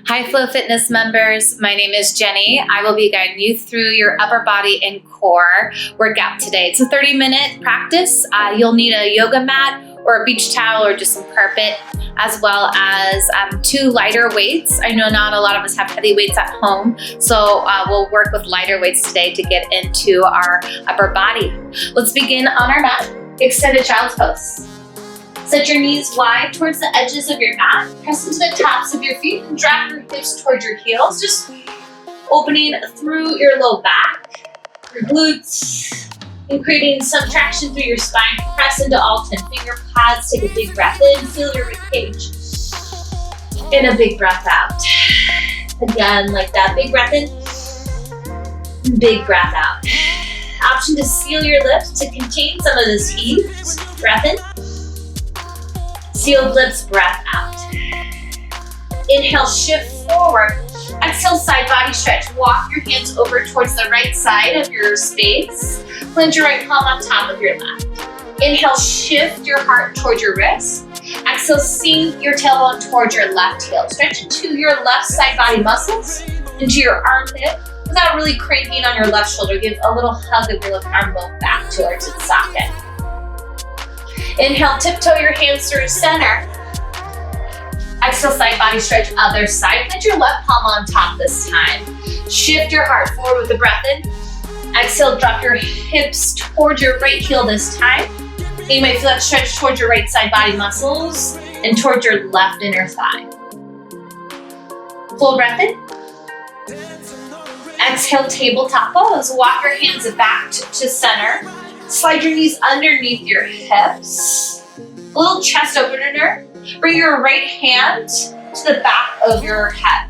Hi Flow Fitness members, my name is Jenny. I will be guiding you through your upper body and core workout today. It's a 30-minute practice. You'll need a yoga mat or a beach towel or just some carpet, as well as 2 lighter weights. I know not a lot of us have heavy weights at home, so we'll work with lighter weights today to get into our upper body. Let's begin on our mat. Extended child's pose. Set your knees wide towards the edges of your mat. Press into the tops of your feet and drop your hips towards your heels, just opening through your low back, your glutes, and creating some traction through your spine. Press into all 10 finger pads. Take a big breath in, feel your ribcage, and a big breath out. Again, like that, big breath in, big breath out. Option to seal your lips to contain some of this heat. Breath in. Sealed lips, breath out. Inhale, shift forward. Exhale, side body stretch. Walk your hands over towards the right side of your space. Plant your right palm on top of your left. Inhale, shift your heart towards your wrist. Exhale, sink your tailbone towards your left heel. Stretch into your left side body muscles, into your armpit, without really cranking on your left shoulder. Give a little hug of your left arm bone back towards its socket. Inhale, tiptoe your hands through center. Exhale, side body stretch, other side. Put your left palm on top this time. Shift your heart forward with the breath in. Exhale, drop your hips towards your right heel this time. You might feel that stretch towards your right side body muscles and towards your left inner thigh. Full breath in. Exhale, tabletop pose. Walk your hands back to center. Slide your knees underneath your hips. A little chest opener. Bring your right hand to the back of your head.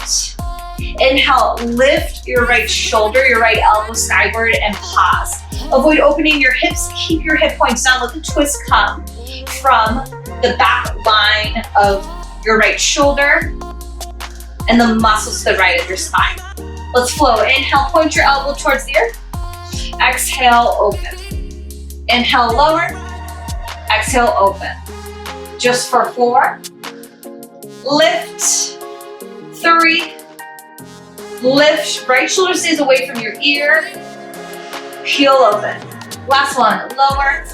Inhale, lift your right shoulder, your right elbow skyward, and pause. Avoid opening your hips. Keep your hip points down. Let the twist come from the back line of your right shoulder and the muscles to the right of your spine. Let's flow. Inhale, point your elbow towards the earth. Exhale, open. Inhale, lower. Exhale, open. Just for 4. Lift. 3. Lift. Right shoulder stays away from your ear. Heel open. Last one. Lower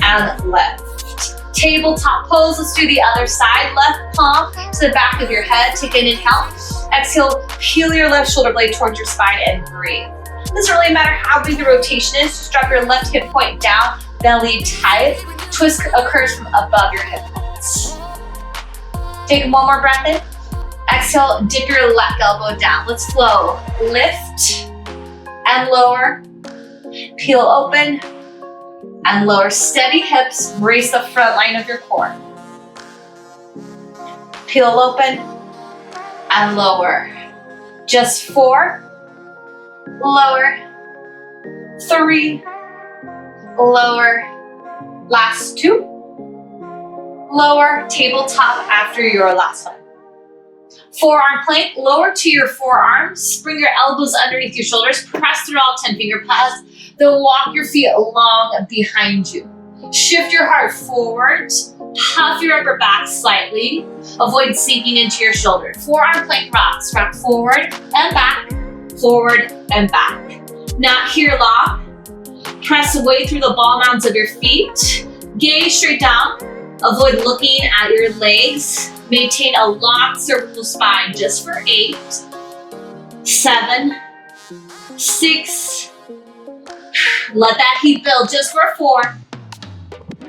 and lift. Tabletop pose. Let's do the other side. Left palm to the back of your head. Take an inhale. Exhale. Peel your left shoulder blade towards your spine and breathe. It doesn't really matter how big the rotation is. Just drop your left hip point down, belly tight. Twist occurs from above your hip points. Take one more breath in. Exhale, dip your left elbow down. Let's flow. Lift and lower. Peel open and lower. Steady hips. Brace the front line of your core. Peel open and lower. Just 4. Lower. 3. Lower. Last 2. Lower. Tabletop after your last one. Forearm plank. Lower to your forearms. Bring your elbows underneath your shoulders. Press through all 10 finger pads. Then walk your feet along behind you. Shift your heart forward. Puff your upper back slightly. Avoid sinking into your shoulder. Forearm plank rocks. Rock forward and back. Forward and back. Not here long. Press away through the ball mounds of your feet. Gaze straight down. Avoid looking at your legs. Maintain a long cervical spine just for 8, 7, 6. Let that heat build just for 4,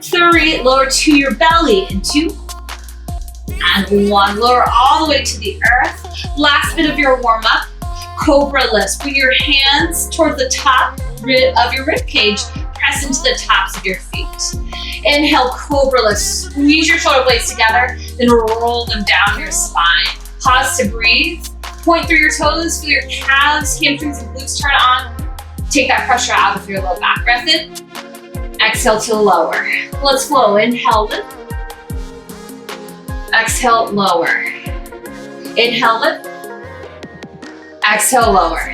3. Lower to your belly in 2. And 1. Lower all the way to the earth. Last bit of your warm up. Cobra lifts. Bring your hands towards the top of your rib cage. Press into the tops of your feet. Inhale, cobra lift. Squeeze your shoulder blades together, then roll them down your spine. Pause to breathe. Point through your toes. Feel your calves, hamstrings, and glutes turn on. Take that pressure out of your low back. Breath in. Exhale to lower. Let's flow. Inhale, lift. Exhale, lower. Inhale, lift. Exhale, lower.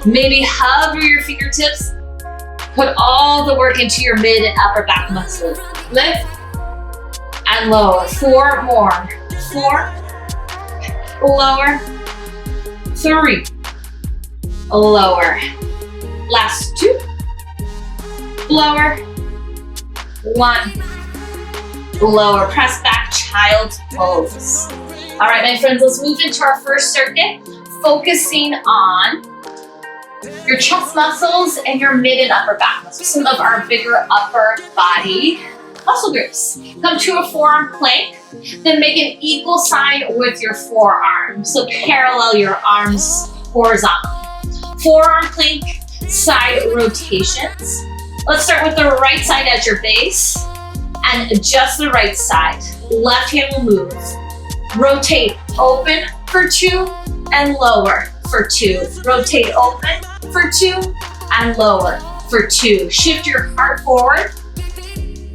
Maybe hover your fingertips. Put all the work into your mid and upper back muscles. Lift and lower. 4 more. 4, lower, 3, lower, last 2, lower, 1, lower, press back, child's pose. All right, my friends, let's move into our first circuit, focusing on your chest muscles and your mid and upper back muscles, some of our bigger upper body muscle groups. Come to a forearm plank, then make an equal sign with your forearm. So parallel your arms horizontally. Forearm plank, side rotations. Let's start with the right side as your base and adjust the right side. Left hand will move. Rotate open for 2 and lower for 2. Rotate open for 2 and lower for 2. Shift your heart forward.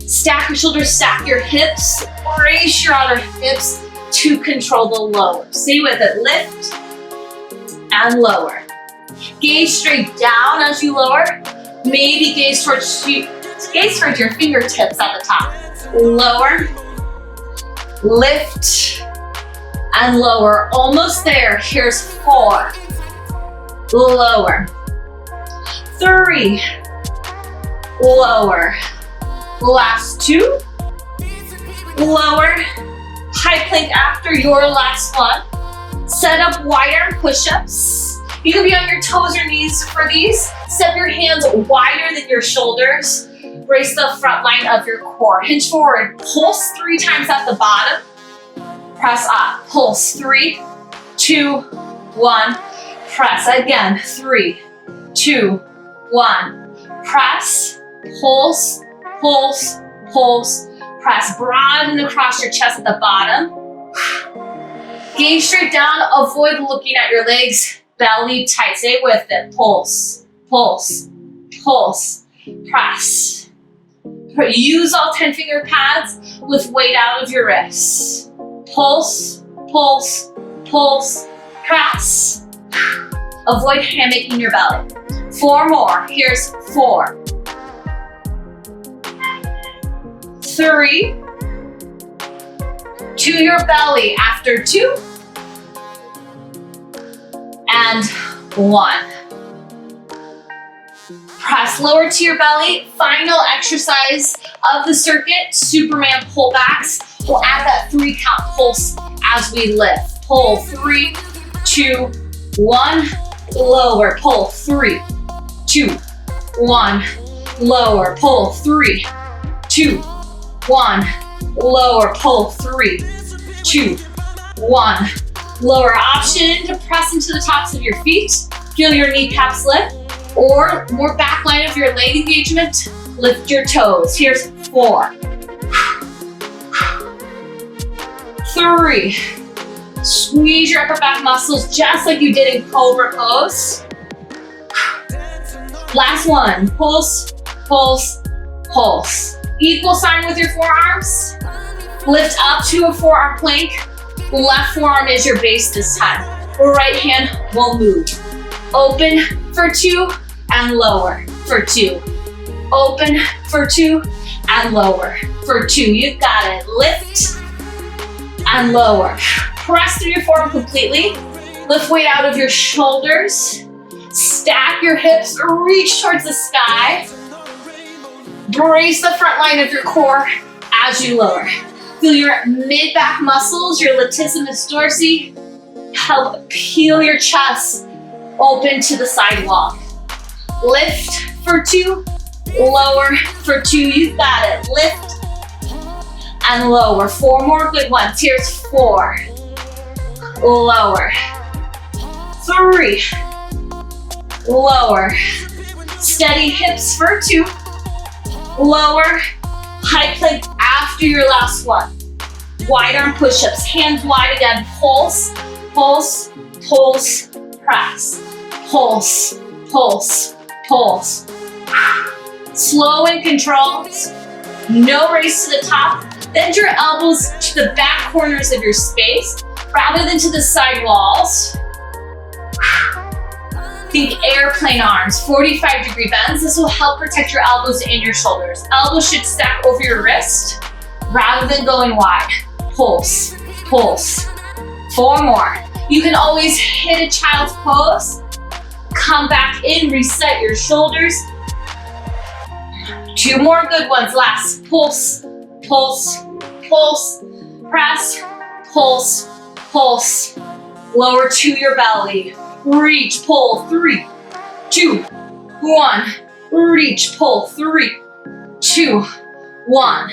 Stack your shoulders, stack your hips. Brace your outer hips to control the lower. Stay with it. Lift and lower. Gaze straight down as you lower. Maybe gaze towards your fingertips at the top. Lower, lift, and lower. Almost there. Here's 4. Lower. 3. Lower. Last 2. Lower. High plank after your last one. Set up wide arm push-ups. You can be on your toes or knees for these. Step your hands wider than your shoulders. Brace the front line of your core. Hinge forward. Pulse 3 times at the bottom. Press up. Pulse 3, 2, 1. Press again. 3, 2, 1. Press. Pulse, pulse, pulse. Press. Broaden across your chest at the bottom. Gaze straight down. Avoid looking at your legs. Belly tight. Stay with it. Pulse, pulse, pulse. Press. Use all 10 finger pads. Lift weight out of your wrists. Pulse, pulse, pulse. Press. Avoid hammocking your belly. 4 more. Here's 4. 3. To your belly after 2. And 1. Press lower to your belly. Final exercise of the circuit, Superman pullbacks. We'll add that 3 count pulse as we lift. Pull 3, 2, 1. Lower. Pull 3, 2, 1. Lower. Pull 3, 2, 1. Lower. Pull 3, 2, 1. Lower. Option to press into the tops of your feet. Feel your kneecaps lift. Or more back line of your leg engagement. Lift your toes. Here's 4. 3. Squeeze your upper back muscles just like you did in Cobra Pose. Last one. Pulse, pulse, pulse. Equal sign with your forearms. Lift up to a forearm plank. Left forearm is your base this time. Right hand will move. Open for 2 and lower for 2. Open for 2 and lower for 2. You got it. Lift and lower. Press through your forearm completely. Lift weight out of your shoulders. Stack your hips. Reach towards the sky. Brace the front line of your core as you lower. Feel your mid-back muscles, your latissimus dorsi. Help peel your chest open to the side wall. Lift for 2, lower for 2. You got it. Lift and lower. 4 more good ones. Here's 4. Lower. 3. Lower. Steady hips for 2. Lower. High plank after your last one. Wide arm push-ups. Hands wide again. Pulse, pulse, pulse, press. Pulse, pulse, pulse. Slow and controlled. No race to the top. Bend your elbows to the back corners of your space rather than to the side walls. Think airplane arms, 45-degree bends. This will help protect your elbows and your shoulders. Elbows should stack over your wrist rather than going wide. Pulse, pulse. 4 more. You can always hit a child's pose. Come back in, reset your shoulders. 2 more good ones. Last, pulse, pulse, pulse, press, pulse, pulse. Lower to your belly. Reach, pull, 3, 2, 1. Reach, pull, 3, 2, 1.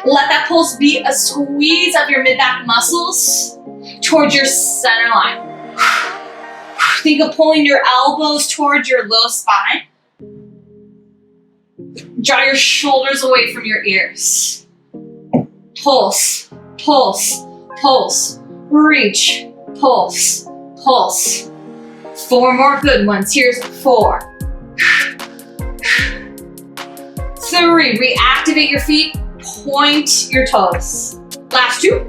Let that pulse be a squeeze of your mid-back muscles towards your center line. Think of pulling your elbows towards your low spine. Draw your shoulders away from your ears. Pulse, pulse, pulse. Reach, pulse, pulse. 4 more good ones. Here's 4. 3. Reactivate your feet. Point your toes. Last 2.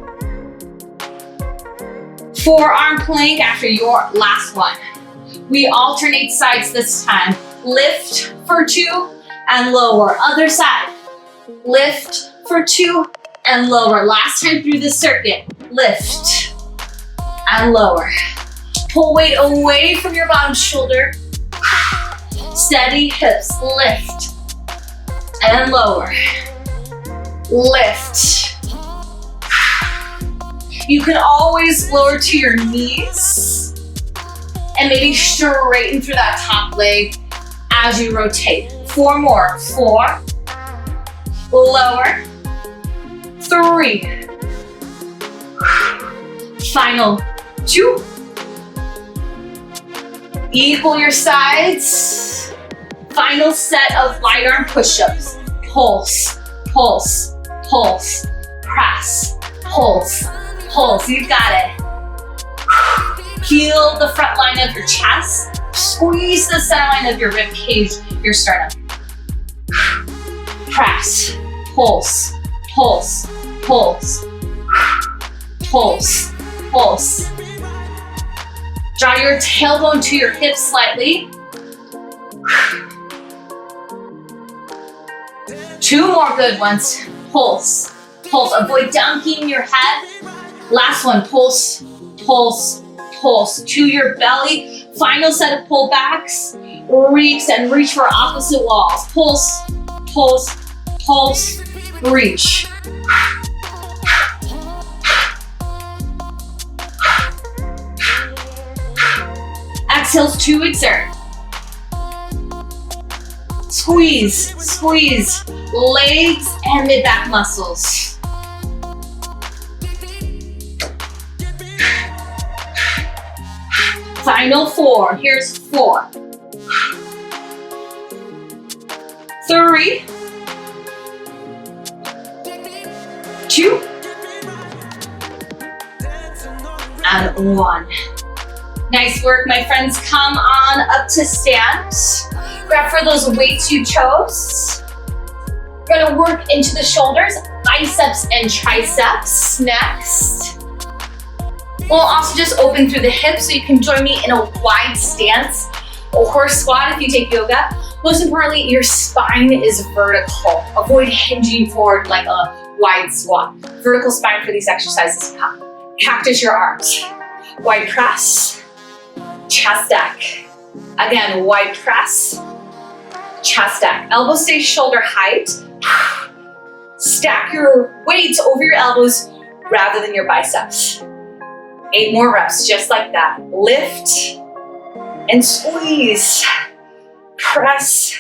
Forearm plank after your last one. We alternate sides this time. Lift for 2 and lower. Other side. Lift for 2 and lower. Last time through the circuit. Lift and lower. Pull weight away from your bottom shoulder. Steady hips. Lift and lower. Lift. You can always lower to your knees and maybe straighten through that top leg as you rotate. 4 more. 4. Lower. 3. Final 2. Equal your sides. Final set of wide arm push-ups. Pulse, pulse, pulse, press, pulse, pulse. You got it. Feel the front line of your chest. Squeeze the center line of your rib cage, your sternum. Press, pulse, pulse, pulse, pulse, pulse. Draw your tailbone to your hips slightly. 2 more good ones. Pulse, pulse. Avoid dunking your head. Last one. Pulse, pulse, pulse to your belly. Final set of pullbacks. Reach and reach for opposite walls. Pulse, pulse, pulse, reach. Exhales to exert. Squeeze, squeeze, legs and mid-back muscles. Final 4, here's 4. 3, 2, and 1. Nice work, my friends. Come on up to stand. Grab for those weights you chose. We're gonna work into the shoulders, biceps and triceps next. We'll also just open through the hips so you can join me in a wide stance, a horse squat if you take yoga. Most importantly, your spine is vertical. Avoid hinging forward like a wide squat. Vertical spine for these exercises. Cactus your arms. Wide press. Chest stack. Again, wide press, chest stack. Elbows stay shoulder height. Stack your weights over your elbows rather than your biceps. 8 more reps, just like that. Lift and squeeze. Press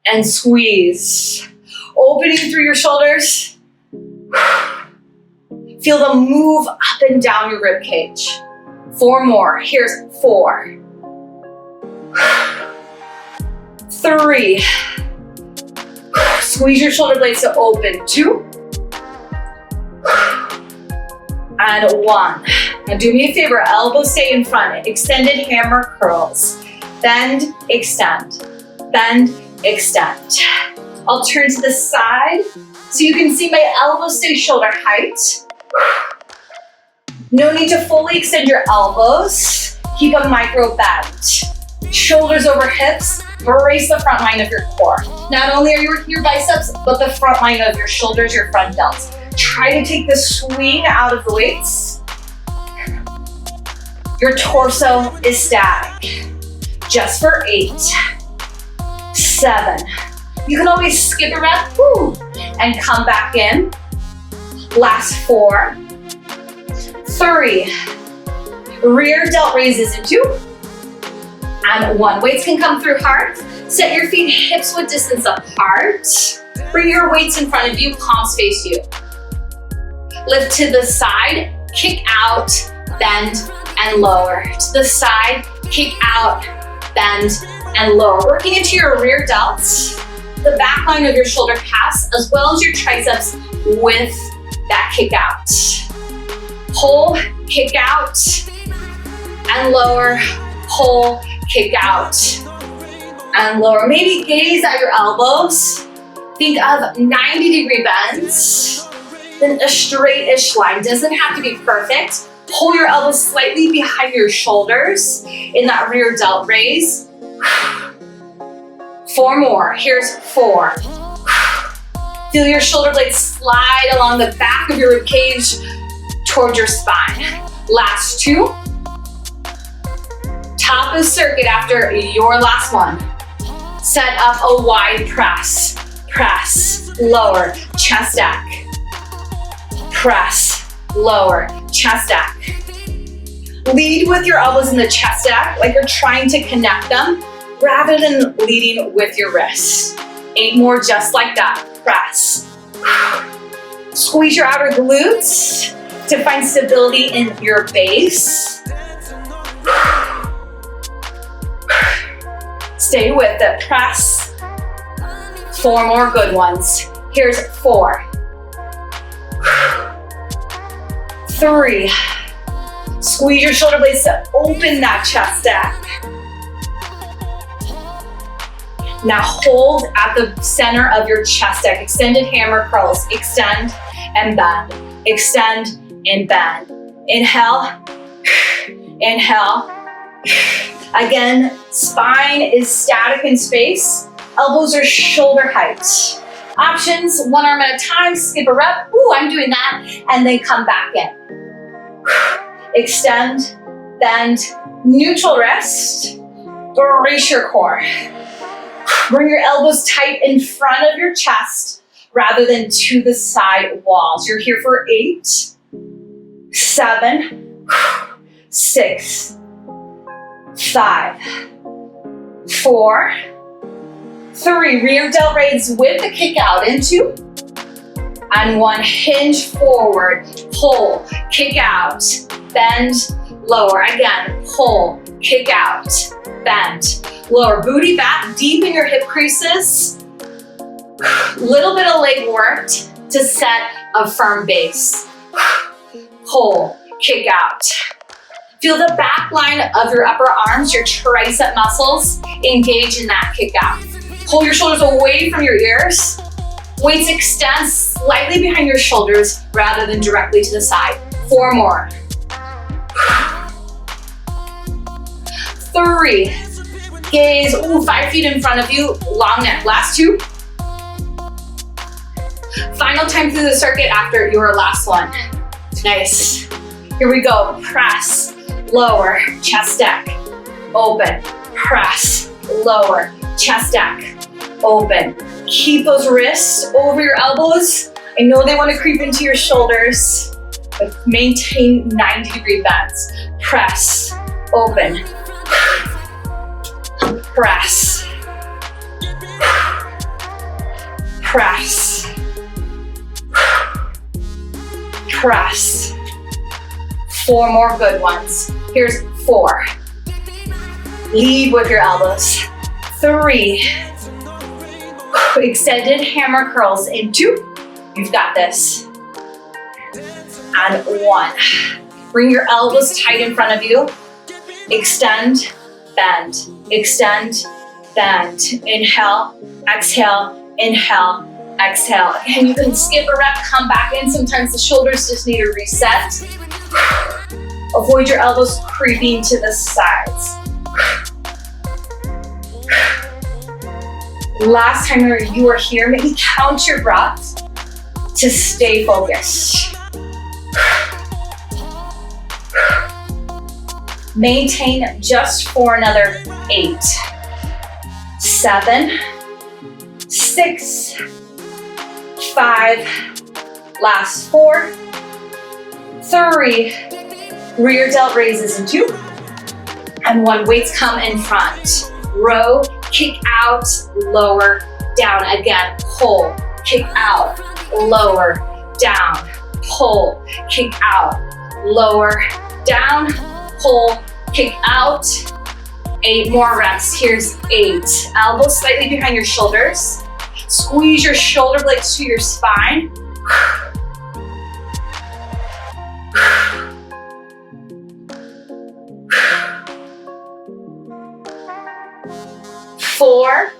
and squeeze. Opening through your shoulders. Feel them move up and down your rib cage. 4 more. Here's 4. 3. Squeeze your shoulder blades to open. 2. And 1. Now do me a favor, elbows stay in front. Extended hammer curls. Bend, extend. Bend, extend. I'll turn to the side so you can see my elbows stay shoulder height. No need to fully extend your elbows. Keep a micro bend. Shoulders over hips. Brace the front line of your core. Not only are you working your biceps, but the front line of your shoulders, your front delts. Try to take the swing out of the weights. Your torso is static. Just for 8, 7. You can always skip a rep, and come back in. Last 4, 3. Rear delt raises into, and 1. Weights can come through hard. Set your feet hips width distance apart. Bring your weights in front of you, palms face you. Lift to the side, kick out, bend, and lower. To the side, kick out, bend, and lower. Working into your rear delts, the back line of your shoulder pads, as well as your triceps with that kick out. Pull, kick out, and lower. Pull, kick out, and lower. Maybe gaze at your elbows. Think of 90-degree bends. Then a straight-ish line. Doesn't have to be perfect. Pull your elbows slightly behind your shoulders in that rear delt raise. 4 more. Here's 4. Feel your shoulder blades slide along the back of your rib cage towards your spine. Last 2. Top of circuit after your last one. Set up a wide press. Press, lower, chest stack. Press, lower, chest stack. Lead with your elbows in the chest stack like you're trying to connect them rather than leading with your wrists. 8 more just like that. Press. Squeeze your outer glutes to find stability in your base. Stay with it. Press. 4 more good ones. Here's 4. 3. Squeeze your shoulder blades to open that chest stack. Now hold at the center of your chest stack. Extended hammer curls. Extend and bend. Extend and bend. Inhale. Inhale. Again, spine is static in space. Elbows are shoulder height. Options, 1 arm at a time, skip a rep. I'm doing that. And then come back in. Extend, bend, neutral rest. Brace your core. Bring your elbows tight in front of your chest rather than to the side walls. You're here for 8, 7, 6, 5, 4, 3. Rear delt raise with the kick out into, and 1. Hinge forward, pull, kick out, bend, lower. Again, pull, kick out, bend, lower. Booty back, deep in your hip creases. Little bit of leg work to set a firm base. Pull, kick out. Feel the back line of your upper arms, your tricep muscles engage in that kick out. Pull your shoulders away from your ears. Weights extend slightly behind your shoulders rather than directly to the side. 4 more. 3. Gaze, 5 feet in front of you, long neck. Last 2. Final time through the circuit after your last one. Nice. Here we go. Press, lower, chest stack, open. Press, lower, chest stack, open. Keep those wrists over your elbows. I know they want to creep into your shoulders, but maintain 90-degree bends. Press, open. Press. Press. Press. 4 more good ones. Here's 4. Lead with your elbows. 3. Extended hammer curls into. You've got this. And 1. Bring your elbows tight in front of you. Extend, bend. Extend, bend. Inhale, exhale, inhale, exhale. Again, you can skip a rep, come back in. Sometimes the shoulders just need a reset. Avoid your elbows creeping to the sides. Last time you were here, maybe count your breath to stay focused. Maintain just for another 8, 7, 6, 5, last 4, 3, rear delt raises in 2, and 1. Weights come in front. Row, kick out, lower, down. Again, pull, kick out, lower, down, pull, kick out, lower, down, pull, kick out. 8 more reps. Here's 8. Elbows slightly behind your shoulders. Squeeze your shoulder blades to your spine. 4,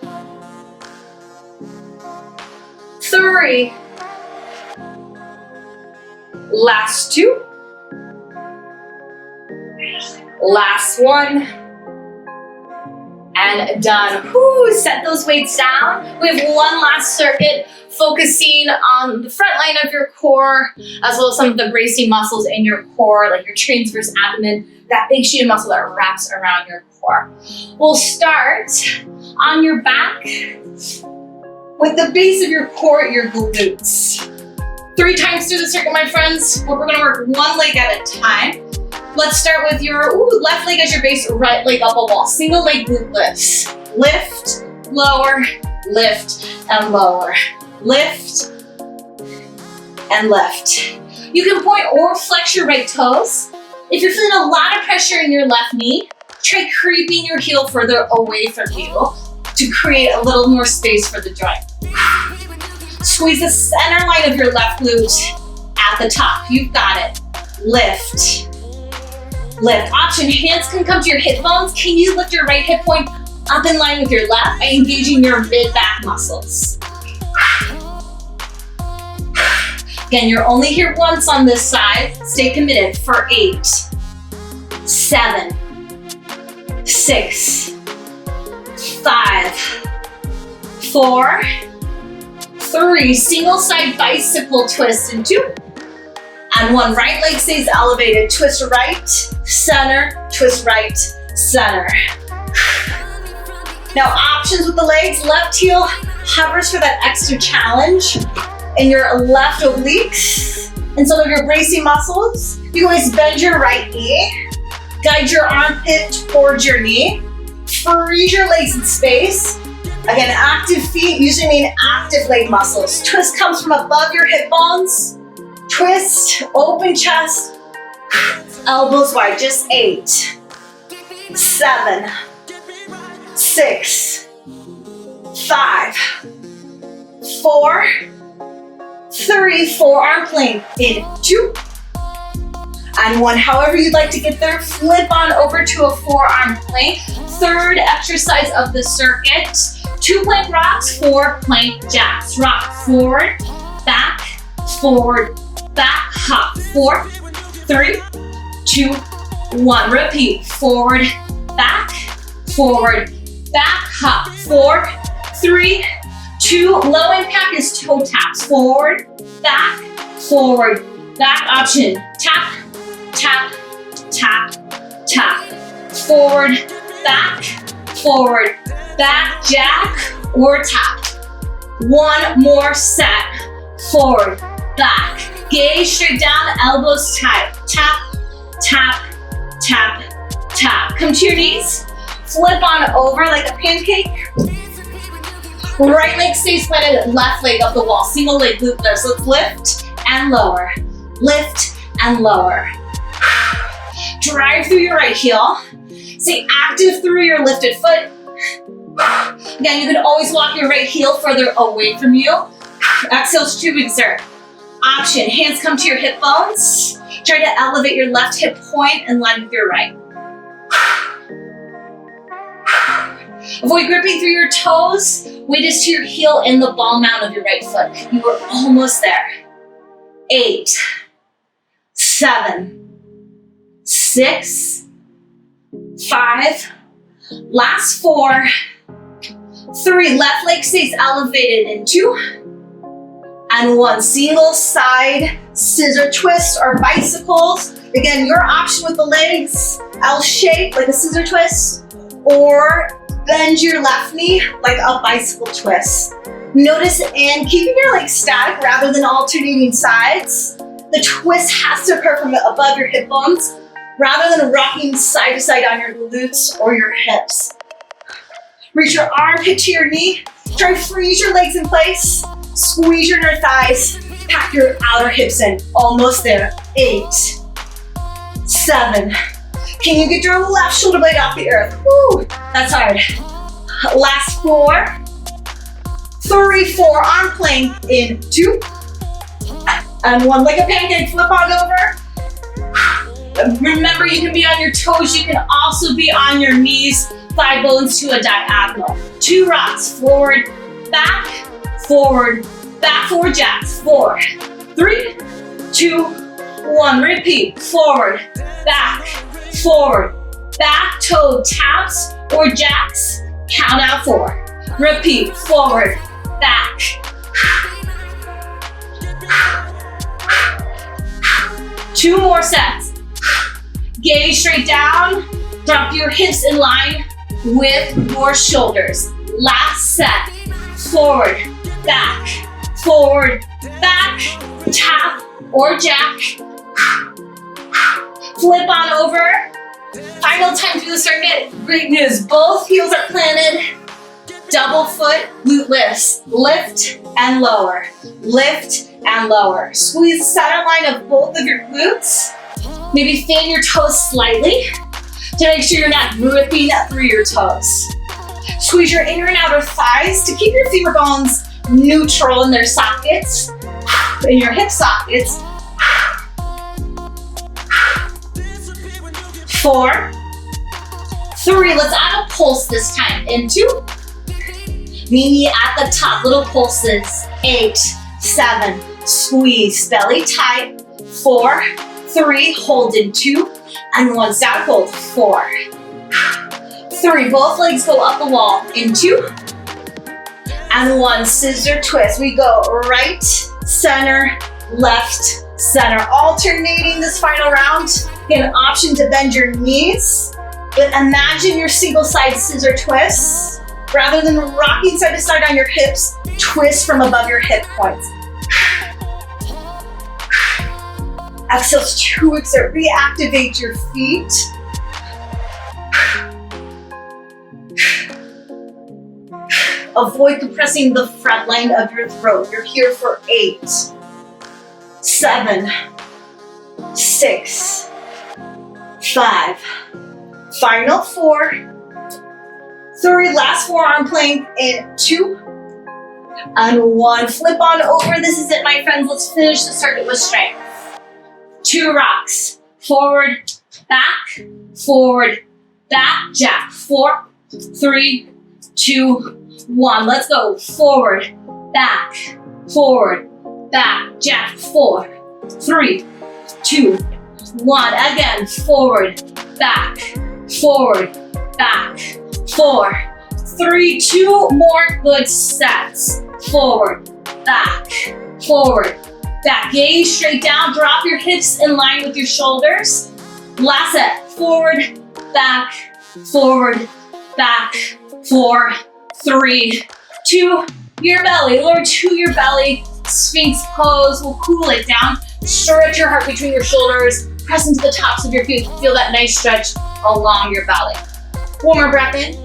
3, last 2, last 1, and done. Whew, set those weights down. We have one last circuit focusing on the front line of your core, as well as some of the bracing muscles in your core, like your transverse abdomen, that big sheet of muscle that wraps around your core. We'll start on your back with the base of your core, your glutes. 3 times through the circuit, my friends. We're gonna work one leg at a time. Let's start with your left leg as your base, right leg up a wall. Single leg glute lifts. Lift, lower, lift, and lower. Lift, and lift. You can point or flex your right toes. If you're feeling a lot of pressure in your left knee, try creeping your heel further away from you to create a little more space for the joint. Squeeze the center line of your left glute at the top. You've got it. Lift. Lift. Option, hands can come to your hip bones. Can you lift your right hip point up in line with your left by engaging your mid-back muscles? Again, you're only here once on this side. Stay committed for 8, 7, 6, 5, 4, 3. Single side bicycle twist in 2. And 1. Right leg stays elevated. Twist right, center, twist right, center. Now options with the legs. Left heel hovers for that extra challenge in your left obliques and some of your bracing muscles. You always bend your right knee. Guide your armpit towards your knee. Freeze your legs in space. Again, active feet usually mean active leg muscles. Twist comes from above your hip bones. Twist, open chest, elbows wide, just 8, 7, 6, 5, 4, 3, forearm plank in 2, and 1. However you'd like to get there, flip on over to a forearm plank. 3rd exercise of the circuit. 2 plank rocks, 4 plank jacks. Rock forward, back, hop. 4, 3, 2, 1. Repeat. Forward, back, hop. 4, 3, 2. Low impact is toe taps. Forward, back. Option. Tap, tap, tap, tap. Forward, back, jack, or tap. 1 more set. Forward, back. Gaze straight down, elbows tight. Tap, tap, tap, tap. Come to your knees. Flip on over like a pancake. Right leg stays planted, left leg up the wall. Single leg glute lifts. Let's lift and lower. Lift and lower. Drive through your right heel. Stay active through your lifted foot. Again, you can always walk your right heel further away from you. Exhale to exert. Option, hands come to your hip bones. Try to elevate your left hip point in line with your right. Avoid gripping through your toes. Weight is to your heel in the ball mount of your right foot. You are almost there. 8, 7, 6, 5, last 4, 3, left leg stays elevated in 2, and one. Single side scissor twist or bicycles. Again, your option with the legs, L shape like a scissor twist, or bend your left knee like a bicycle twist. Notice, and keeping your legs static rather than alternating sides, the twist has to occur from above your hip bones rather than rocking side to side on your glutes or your hips. Reach your armpit to your knee. Try to freeze your legs in place. Squeeze your inner thighs. Pack your outer hips in. Almost there. 8, 7. Can you get your left shoulder blade off the earth? Woo, that's hard. Last 4, 3, 4. Arm plank in 2. And 1. Like a pancake, flip on over. Remember, you can be on your toes. You can also be on your knees. Thigh bones to a diagonal. 2 rocks. Forward, back, forward, jacks. 4, 3, 2, 1. Repeat. Forward, back, toe taps or jacks. Count out 4. Repeat. Forward, back. Two more sets. Gaze straight down. Drop your hips in line with your shoulders. Last set. Forward, back, tap or jack. Flip on over. Final time through the circuit. Great news. Both heels are planted. Double foot glute lifts. Lift and lower. Lift and lower. Squeeze the center line of both of your glutes. Maybe fan your toes slightly to make sure you're not ripping through your toes. Squeeze your inner and outer thighs to keep your femur bones neutral in their sockets, in your hip sockets. 4, 3, let's add a pulse this time. In 2, knee at the top, little pulses. 8, 7, squeeze, belly tight. 4, 3, hold in 2, and 1, down hold. 4, 3, both legs go up the wall. In 2, and 1, scissor twist. We go right, center, left, center. Alternating this final round. Get an option to bend your knees, but imagine your single side scissor twists. Rather than rocking side to side on your hips, twist from above your hip points. Exhale, 2 weeks to reactivate your feet. Avoid compressing the front line of your throat. You're here for 8, 7, 6, 5. Final 4, 3. Last forearm plank in 2, and 1. Flip on over. This is it, my friends. Let's finish the circuit with strength. 2 rocks. Forward, back, jack. 4, 3, 2, 1. Let's go. Forward, back, jack. 4, 3, 2, 1. Again, forward, back, 4, 3, 2 more good sets. Forward, back. Gaze straight down. Drop your hips in line with your shoulders. Last set. Forward, back. 4, 3, 2, your belly. Lower to your belly. Sphinx pose. We'll cool it down. Stretch your heart between your shoulders. Press into the tops of your feet. Feel that nice stretch along your belly. One more breath in.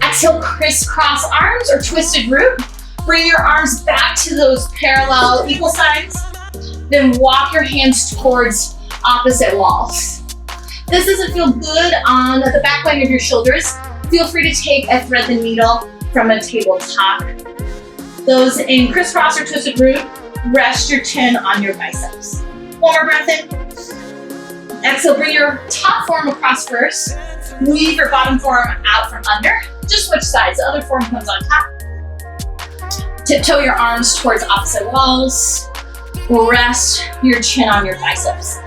Exhale, crisscross arms or twisted root. Bring your arms back to those parallel equal sides. Then walk your hands towards opposite walls. This doesn't feel good on the back line of your shoulders. Feel free to take a thread the needle from a tabletop. Those in crisscross or twisted root, rest your chin on your biceps. One more breath in. Exhale, bring your top forearm across first. Weave your bottom forearm out from under. Just switch sides. The other forearm comes on top. Tiptoe your arms towards opposite walls. Rest your chin on your biceps.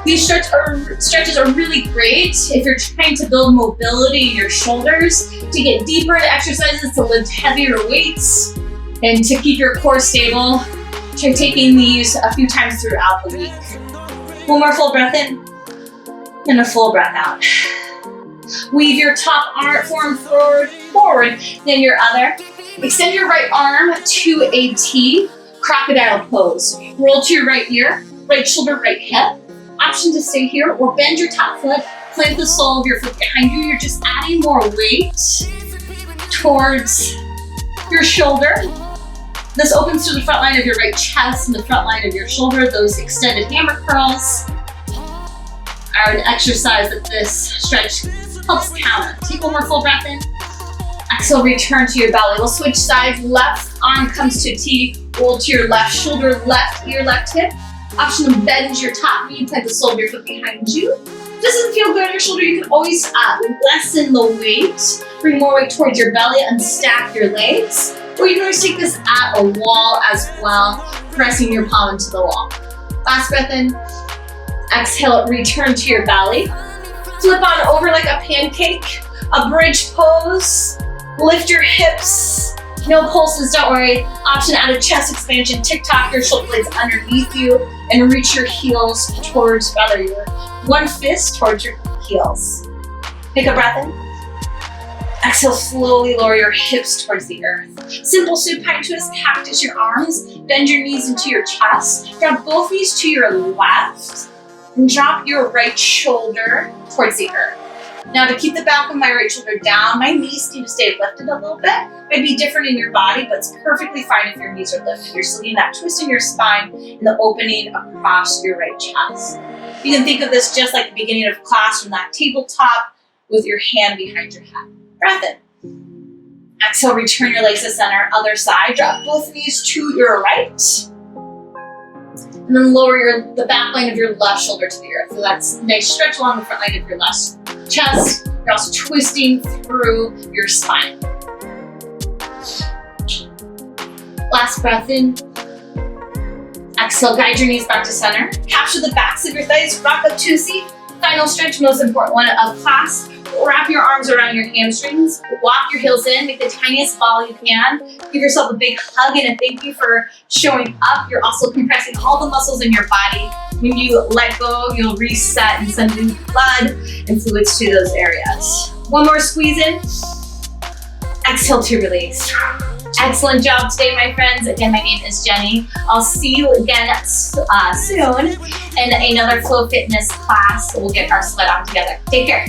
These stretches are really great if you're trying to build mobility in your shoulders, to get deeper into exercises, to lift heavier weights, and to keep your core stable Try taking these a few times throughout the week. One more full breath in and a full breath out. Weave your top forearm forward, then your other. Extend your right arm to a T, crocodile pose. Roll to your right ear, right shoulder, right hip. Option to stay here or bend your top foot, plant the sole of your foot behind you. You're just adding more weight towards your shoulder. This opens to the front line of your right chest and the front line of your shoulder. Those extended hammer curls are an exercise that this stretch helps counter. Take one more full breath in. Exhale, return to your belly. We'll switch sides. Left arm comes to T. Roll to your left shoulder, left ear, left hip. Option to bend your top knee, plant the sole of your foot behind you. If this doesn't feel good on your shoulder, you can always lessen the weight. Bring more weight towards your belly, unstack your legs. Or you can always take this at a wall as well, pressing your palm into the wall. Last breath in. Exhale, return to your belly. Flip on over like a pancake, a bridge pose. Lift your hips. No pulses, don't worry. Option to add a chest expansion. Tick-tock your shoulder blades underneath you and reach your heels towards your one fist towards your heels. Take a breath in. Exhale, slowly lower your hips towards the earth. Simple supine twist, cactus your arms. Bend your knees into your chest. Drop both knees to your left. And drop your right shoulder towards the earth. Now to keep the back of my right shoulder down, my knees need to stay lifted a little bit. Might be different in your body, but it's perfectly fine if your knees are lifted. You're still getting that twist in your spine and the opening across your right chest. You can think of this just like the beginning of class from that tabletop with your hand behind your head. Breath in. Exhale, return your legs to center. Other side, drop both knees to your right. And then lower the back line of your left shoulder to the earth. So that's a nice stretch along the front line of your left chest. You're also twisting through your spine. Last breath in. Exhale, guide your knees back to center. Capture the backs of your thighs, rock up to a seat. Final stretch, most important one of class. Wrap your arms around your hamstrings. Walk your heels in. Make the tiniest ball you can. Give yourself a big hug and a thank you for showing up. You're also compressing all the muscles in your body. When you let go, you'll reset and send in blood and fluids to those areas. One more squeeze in. Exhale to release. Excellent job today, my friends. Again, my name is Jenny. I'll see you again soon in another Flow Fitness class. We'll get our sweat on together. Take care.